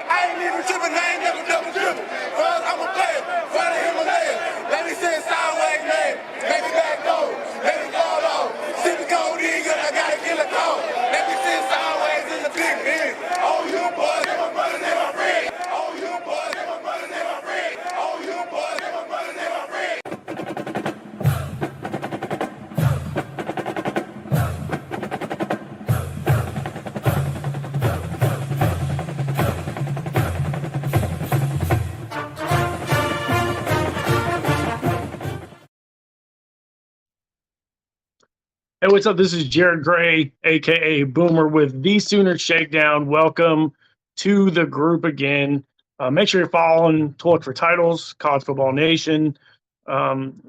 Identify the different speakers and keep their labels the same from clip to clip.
Speaker 1: I ain't even tripping, I ain't never double tripping. First, I'm a player, for the Himalayas. Let me send sideways name. Maybe back door, maybe fall off. Sipping codeine, cause I gotta kill a cold. Let me send sideways in the big man. Oh, you boys, they my brothers, they my friends. Oh, you boys, they my brothers, they my friends. Oh, you boys, they my brothers, they my friends.
Speaker 2: Hey, what's up? This is Jared Gray, aka Boomer, with the Sooner Shakedown. Welcome to the group again. Make sure you're following to look for titles, College Football Nation.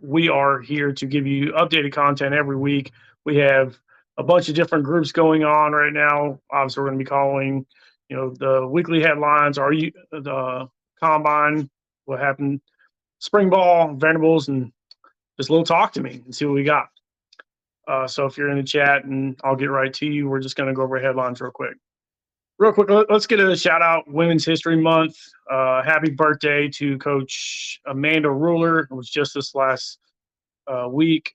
Speaker 2: We are here to give you updated content every week. We have a bunch of different groups going on right now. Obviously, we're going to be calling, the weekly headlines. Are you the combine? What happened? Spring ball, Venables, and just a little talk to me and see what we got. So if you're in the chat, and I'll get right to you, we're just going to go over headlines real quick. Let's get a shout out Women's History Month. Happy birthday to Coach Amanda Ruler. It was just this last week.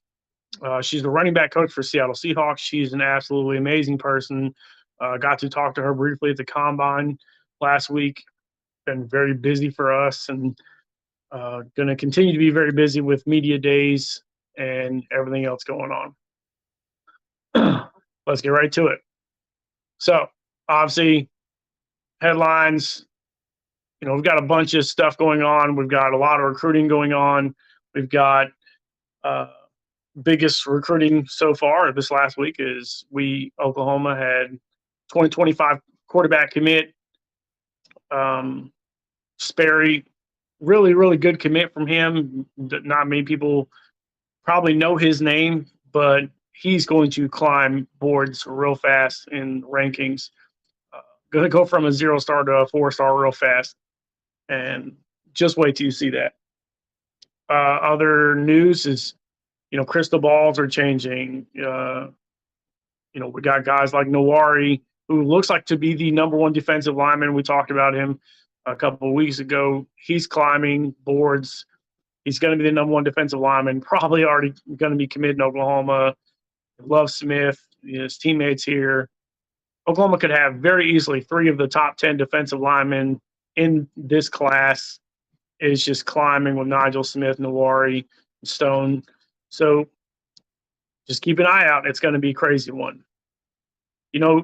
Speaker 2: She's the running back coach for Seattle Seahawks. She's an absolutely amazing person. Got to talk to her briefly at the Combine last week. Been very busy for us, and going to continue to be very busy with media days and everything else going on. Let's get right to it. So, obviously, headlines. We've got a bunch of stuff going on. We've got a lot of recruiting going on. We've got biggest recruiting so far this last week is Oklahoma had 2025 quarterback commit. Sperry, really, really good commit from him. Not many people probably know his name, but he's going to climb boards real fast in rankings. Going to go from a 0-star to a 4-star real fast. And just wait till you see that. Other news is, crystal balls are changing. We got guys like Nawari, who looks like to be the number one defensive lineman. We talked about him a couple of weeks ago. He's climbing boards. He's going to be the number one defensive lineman, probably already going to be committed in Oklahoma. Love Smith, his teammates here. Oklahoma could have very easily 3 of the top 10 defensive linemen in this class is just climbing with Nigel Smith, Nawari, Stone. So just keep an eye out. It's going to be a crazy one.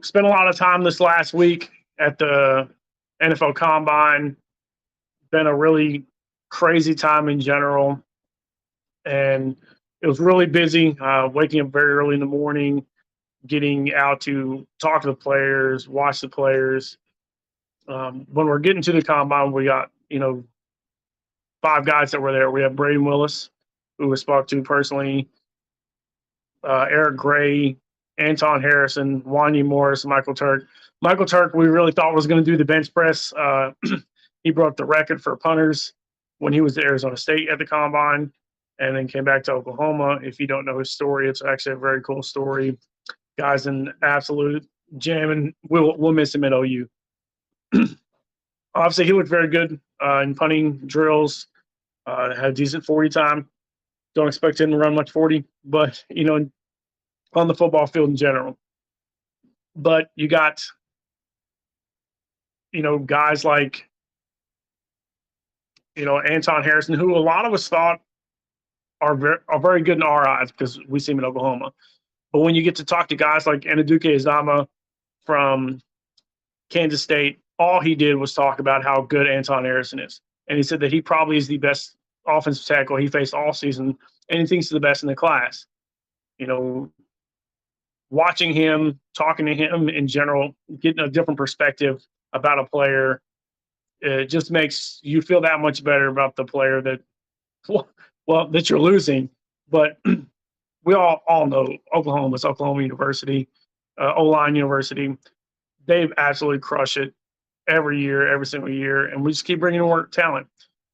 Speaker 2: Spent a lot of time this last week at the NFL Combine. Been a really crazy time in general. And it was really busy, waking up very early in the morning, getting out to talk to the players, watch the players. When we're getting to the Combine, we got, 5 guys that were there. We have Braden Willis, who we spoke to personally, Eric Gray, Anton Harrison, Wanya Morris, Michael Turk. Michael Turk, we really thought was going to do the bench press. He broke the record for punters when he was at Arizona State at the Combine and then came back to Oklahoma. If you don't know his story, it's actually a very cool story. Guy's an absolute gem, and we'll miss him at OU. Obviously, he looked very good in punting drills, had a decent 40 time. Don't expect him to run much 40, but, on the football field in general. But you got, guys like, Anton Harrison, who a lot of us thought are very good in our eyes because we see him in Oklahoma. But when you get to talk to guys like Anaduke Azama from Kansas State, all he did was talk about how good Anton Harrison is. And he said that he probably is the best offensive tackle he faced all season, and he thinks he's the best in the class. Watching him, talking to him in general, getting a different perspective about a player, it just makes you feel that much better about the player that you're losing. But we all know Oklahoma's Oklahoma University, O-line University. They've absolutely crushed it every year, every single year, and we just keep bringing more talent.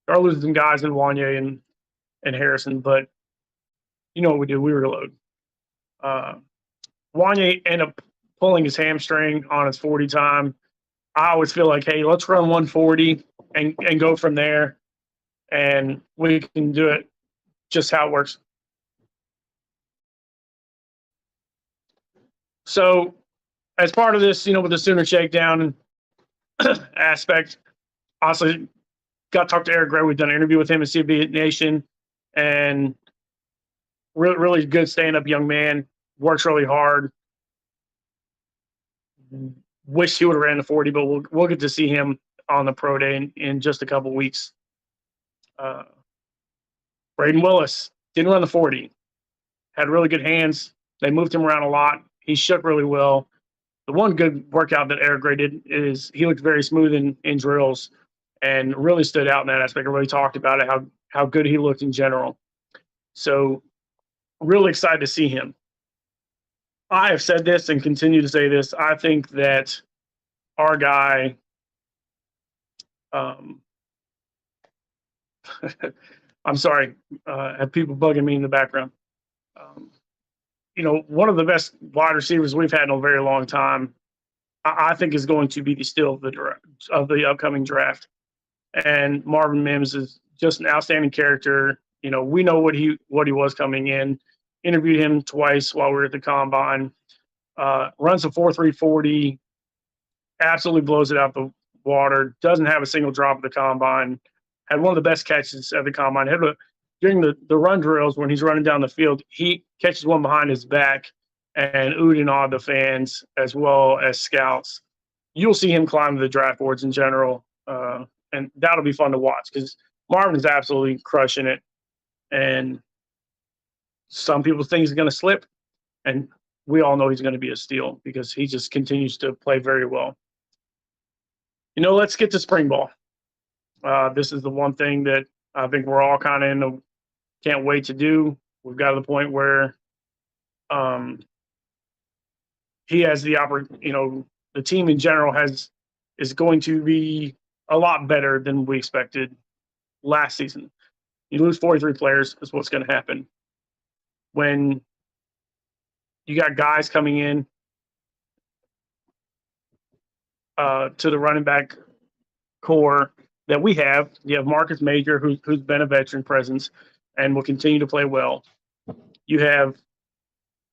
Speaker 2: There are losing guys in Wanya and Harrison, but you know what we do? We reload. Wanya ended up pulling his hamstring on his 40 time. I always feel like, hey, let's run 140 and go from there, and we can do it just how it works. So, as part of this, with the Sooner Shakedown aspect, also got to talk to Eric Gray. We've done an interview with him at CB Nation, and really, really good stand-up young man. Works really hard. Wish he would have ran the 40, but we'll get to see him on the pro day in just a couple weeks. Braden Willis didn't run the 40. Had really good hands. They moved him around a lot. He shook really well. The one good workout that Eric Gray did is he looked very smooth in drills and really stood out in that aspect. Really talked about it, how good he looked in general. So really excited to see him. I have said this and continue to say this. I think that our guy, I'm sorry, have people bugging me in the background. One of the best wide receivers we've had in a very long time, I think is going to be the steal of the upcoming draft. And Marvin Mims is just an outstanding character. We know what he was coming in. Interviewed him twice while we were at the combine. Runs a 4.3 40, absolutely blows it out the water. Doesn't have a single drop at the combine. Had one of the best catches at the combine. During the run drills when he's running down the field, he catches one behind his back and oohed and awed the fans as well as scouts. You'll see him climb the draft boards in general, and that'll be fun to watch because Marvin is absolutely crushing it. And some people think he's going to slip, and we all know he's going to be a steal because he just continues to play very well. Let's get to spring ball. This is the one thing that I think we're all kind of can't wait to do. We've got to the point where he has the the team in general is going to be a lot better than we expected last season. You lose 43 players is what's going to happen. When you got guys coming in to the running back core that we have, you have Marcus Major, who's been a veteran presence and will continue to play well. You have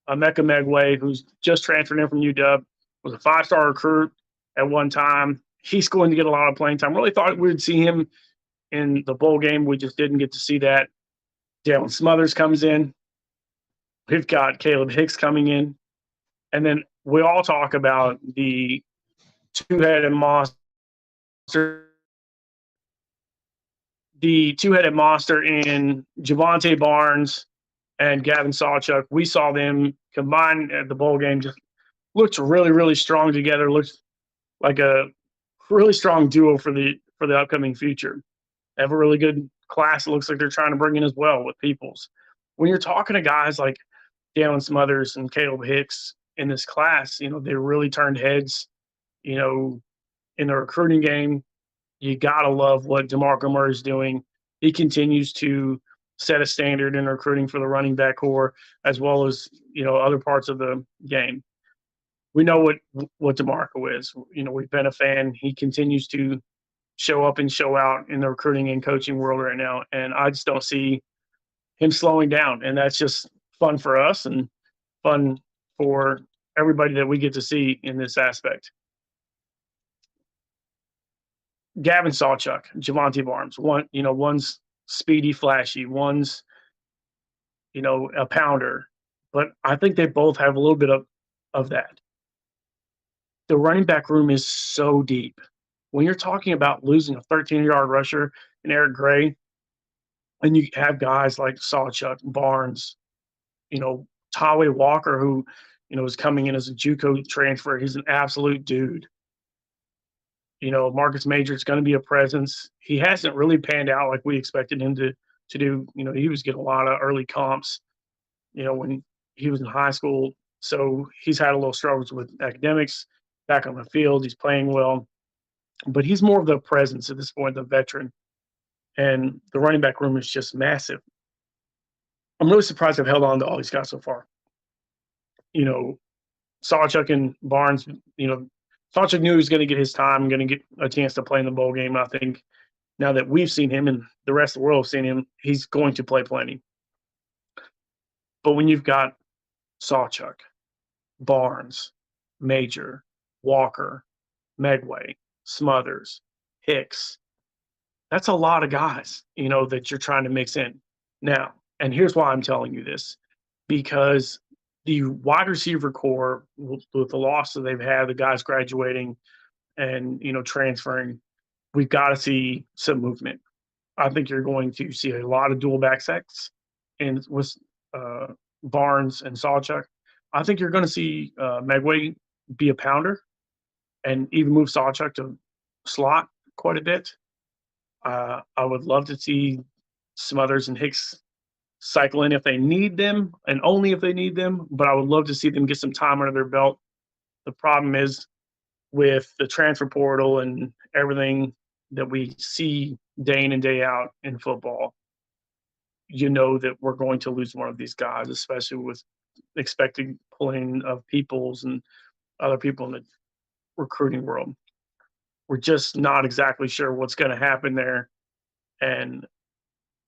Speaker 2: Emeka Megway, who's just transferred in from UW, was a 5-star recruit at one time. He's going to get a lot of playing time. Really thought we'd see him in the bowl game. We just didn't get to see that. Jalen Smothers comes in. We've got Caleb Hicks coming in. And then we all talk about the two-headed monster. The two-headed monster in Javante Barnes and Gavin Sawchuk. We saw them combined at the bowl game. Just looked really, really strong together. Looks like a really strong duo for the upcoming future. They have a really good class. It looks like they're trying to bring in as well with Peoples. When you're talking to guys like Jalen Smothers and Caleb Hicks in this class, they really turned heads, in the recruiting game. You got to love what DeMarco Murray's doing. He continues to set a standard in recruiting for the running back core as well as, other parts of the game. We know what DeMarco is. We've been a fan. He continues to show up and show out in the recruiting and coaching world right now. And I just don't see him slowing down. And that's just fun for us and fun for everybody that we get to see in this aspect. Gavin Sawchuk, Javante Barnes, one's speedy, flashy, one's, a pounder. But I think they both have a little bit of that. The running back room is so deep. When you're talking about losing a 13-yard rusher in Eric Gray, and you have guys like Sawchuk, Barnes, Taway Walker, who, is coming in as a JUCO transfer. He's an absolute dude. Marcus Major is going to be a presence. He hasn't really panned out like we expected him to do. He was getting a lot of early comps, when he was in high school. So he's had a little struggles with academics. Back on the field, he's playing well. But he's more of the presence at this point, the veteran. And the running back room is just massive. I'm really surprised I've held on to all these guys so far. Sawchuk and Barnes, Sawchuk knew he was going to get his time, going to get a chance to play in the bowl game. I think now that we've seen him and the rest of the world have seen him, he's going to play plenty. But when you've got Sawchuk, Barnes, Major, Walker, Megway, Smothers, Hicks, that's a lot of guys, that you're trying to mix in. Now, and here's why I'm telling you this, because the wide receiver core, with the loss that they've had, the guys graduating and, transferring, we've got to see some movement. I think you're going to see a lot of dual back sacks and with Barnes and Sawchuk. I think you're going to see Megway be a pounder and even move Sawchuk to slot quite a bit. I would love to see Smothers and Hicks cycle in if they need them and only if they need them, but I would love to see them get some time under their belt. The problem is with the transfer portal and everything that we see day in and day out in football, that we're going to lose one of these guys, especially with expected pulling of Peoples and other people in the recruiting world. We're just not exactly sure what's going to happen there. And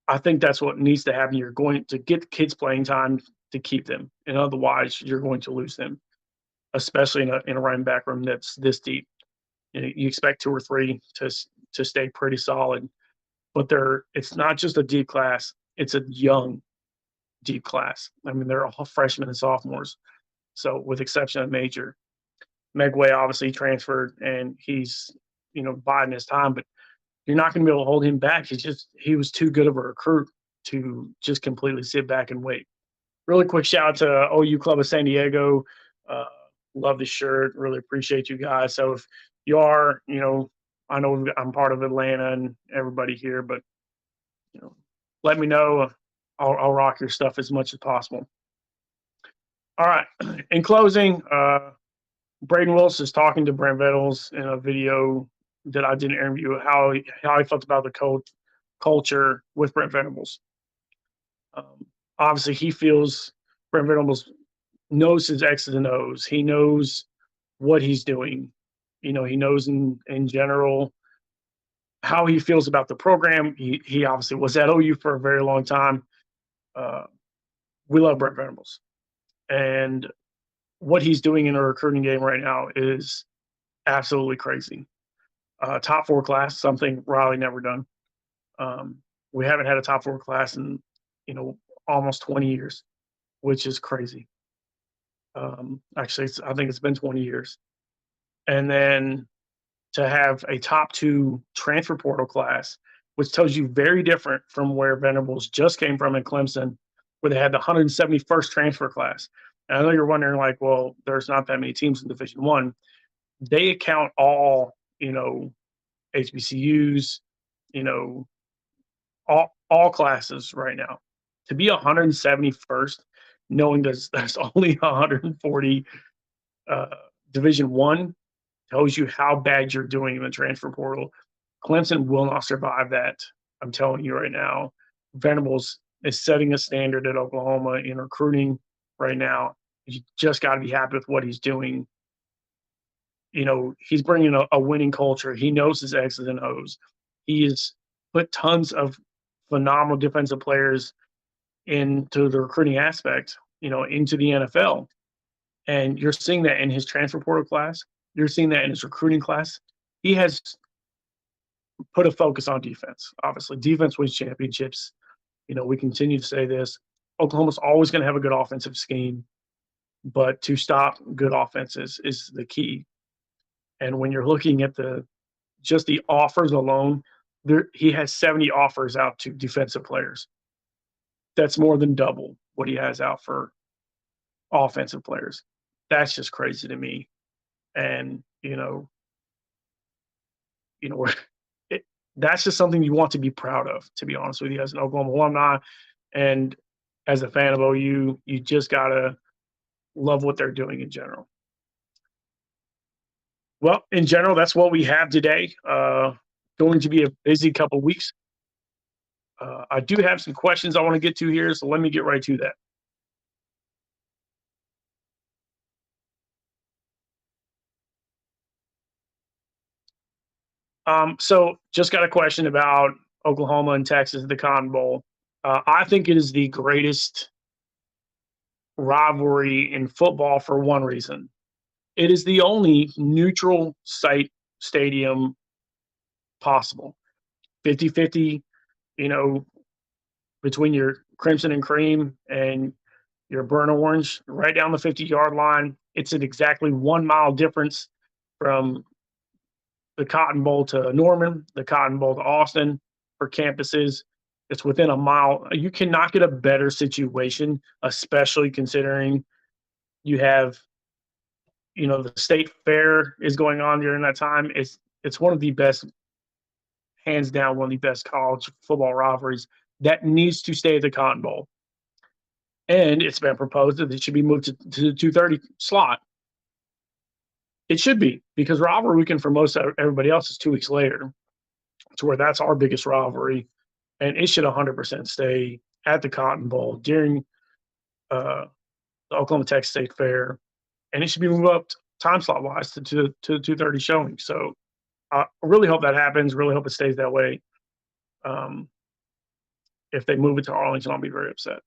Speaker 2: I think that's what needs to happen. You're going to get kids playing time to keep them. And otherwise, you're going to lose them, especially in a running back room that's this deep. You expect 2 or 3 to stay pretty solid. But it's not just a deep class. It's a young, deep class. I mean, they're all freshmen and sophomores. So with exception of Major. Megway obviously transferred, and he's, biding his time, but you're not going to be able to hold him back. He was too good of a recruit to just completely sit back and wait. Really quick shout out to OU Club of San Diego. Love the shirt. Really appreciate you guys. So if you are, I know I'm part of Atlanta and everybody here, but, let me know. I'll rock your stuff as much as possible. All right. In closing, Braden Willis is talking to Brent Venables in a video that I did an interview how he felt about the culture with Brent Venables. Obviously, he feels Brent Venables knows his X's and O's. He knows what he's doing. He knows in general how he feels about the program. He obviously was at OU for a very long time. We love Brent Venables. And what he's doing in a recruiting game right now is absolutely crazy. Top 4 class, something Riley never done. We haven't had a top 4 class in, almost 20 years, which is crazy. Actually, I think it's been 20 years. And then to have a top 2 transfer portal class, which tells you very different from where Venables just came from in Clemson, where they had the 171st transfer class. And I know you're wondering, like, well, there's not that many teams in Division I. They account all, HBCUs, all classes right now. To be 171st, knowing there's only 140 Division I, tells you how bad you're doing in the transfer portal. Clemson will not survive that. I'm telling you right now. Venables is setting a standard at Oklahoma in recruiting right now. You just got to be happy with what he's doing. He's bringing a winning culture. He knows his X's and O's. He has put tons of phenomenal defensive players into the recruiting aspect, into the NFL. And you're seeing that in his transfer portal class. You're seeing that in his recruiting class. He has put a focus on defense. Obviously, defense wins championships. We continue to say this. Oklahoma's always going to have a good offensive scheme, but to stop good offenses is the key. And when you're looking at just the offers alone, he has 70 offers out to defensive players. That's more than double what he has out for offensive players. That's just crazy to me. And, that's just something you want to be proud of, to be honest with you, as an Oklahoma alumni and as a fan of OU. You just got to love what they're doing in general. Well, in general, that's what we have today. Going to be a busy couple weeks. I do have some questions I want to get to here, so let me get right to that. So just got a question about Oklahoma and Texas at the Cotton Bowl. I think it is the greatest rivalry in football for one reason. It is the only neutral site stadium possible. 50-50, you know, between your crimson and cream and your burnt orange, right down the 50-yard line. It's an exactly 1 mile difference from the Cotton Bowl to Norman, the Cotton Bowl to Austin for campuses. It's within a mile. You cannot get a better situation, especially considering you have, the state fair is going on during that time. It's one of the best, hands down, one of the best college football rivalries that needs to stay at the Cotton Bowl. And it's been proposed that it should be moved to the 2:30 slot. It should be, because rivalry weekend for most everybody else is 2 weeks later, to where that's our biggest rivalry, and it should 100% stay at the Cotton Bowl during the Oklahoma Texas State Fair, and it should be moved up time slot wise to the 2:30 showing. So I really hope that happens. Really hope it stays that way. If they move it to Arlington, I'll be very upset.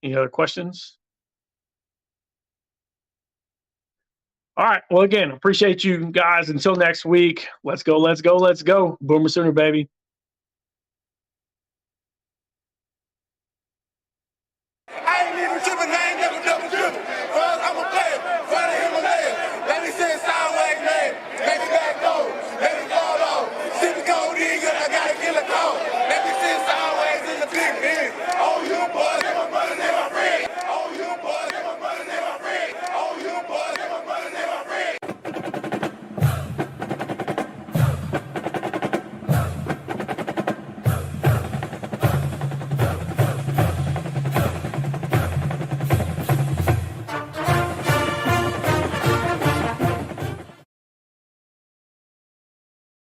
Speaker 2: Any other questions? All right. Well, again, appreciate you guys. Until next week, let's go, let's go, let's go. Boomer Sooner, baby.